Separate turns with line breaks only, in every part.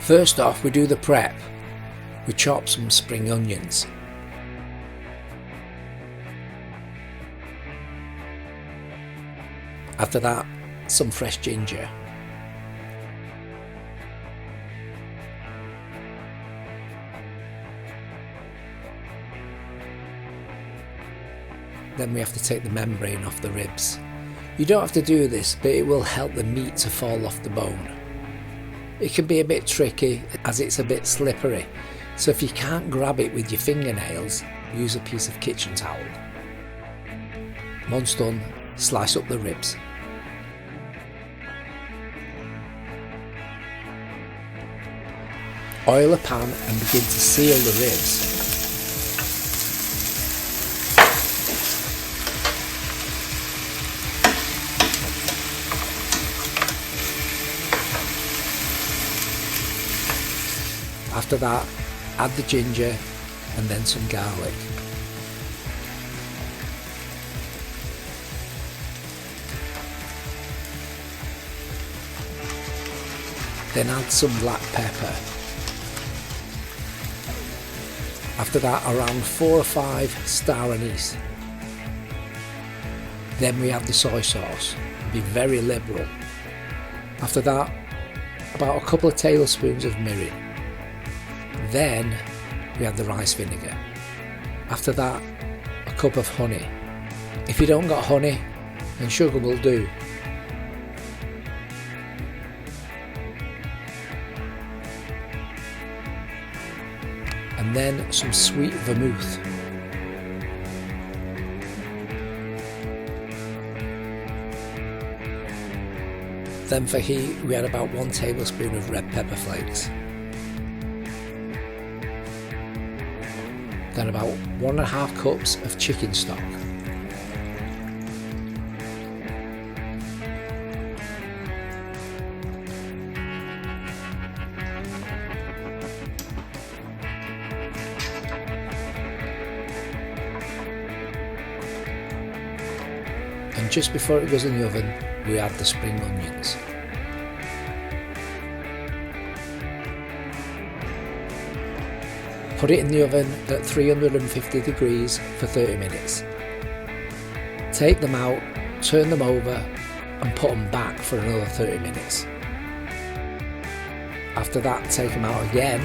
First off, we do the prep. We chop some spring onions. After that, some fresh ginger. Then we have to take the membrane off the ribs. You don't have to do this, but it will help the meat to fall off the bone. It can be a bit tricky as it's a bit slippery, so if you can't grab it with your fingernails, use a piece of kitchen towel. Once done, slice up the ribs. Oil a pan and begin to seal the ribs. After that, add the ginger and then some garlic. Then add some black pepper. After that, around 4 or 5 star anise. Then we add the soy sauce. Be very liberal. After that, about a couple of tablespoons of mirin. Then we add the rice vinegar. After that, a cup of honey. If you don't got honey, then sugar will do. And then some sweet vermouth. Then for heat, we add about 1 tablespoon of red pepper flakes. Then about 1.5 cups of chicken stock. And just before it goes in the oven, we add the spring onions. Put it in the oven at 350 degrees for 30 minutes. Take them out, turn them over and put them back for another 30 minutes. After that, take them out again,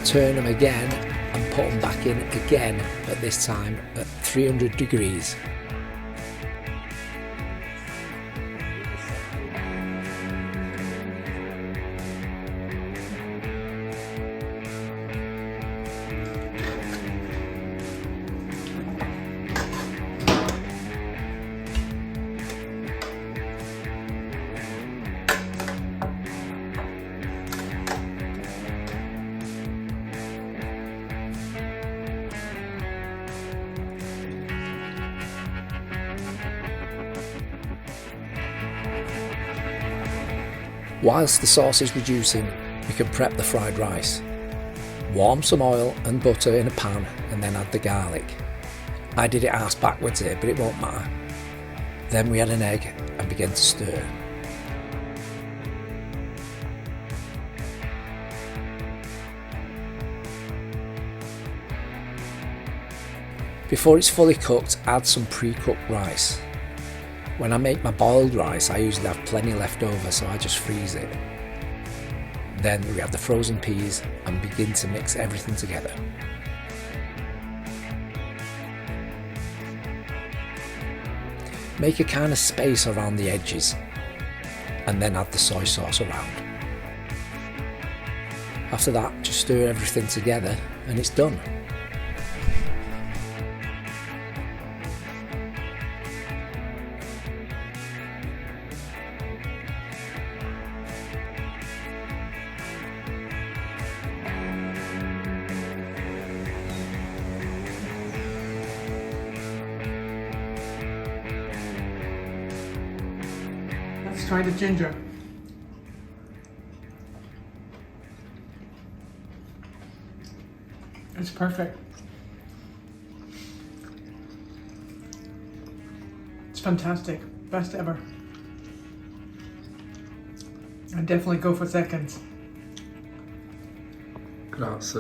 turn them again and put them back in again, but this time at 300 degrees. Whilst the sauce is reducing, we can prep the fried rice. Warm some oil and butter in a pan and then add the garlic. I did it arse backwards here, but it won't matter. Then we add an egg and begin to stir. Before it's fully cooked, add some pre-cooked rice. When I make my boiled rice, I usually have plenty left over, so I just freeze it. Then we add the frozen peas and begin to mix everything together. Make a kind of space around the edges and then add the soy sauce around. After that, just stir everything together and it's done.
Let's try the ginger. It's perfect. It's fantastic. Best ever. I'd definitely go for seconds.
That's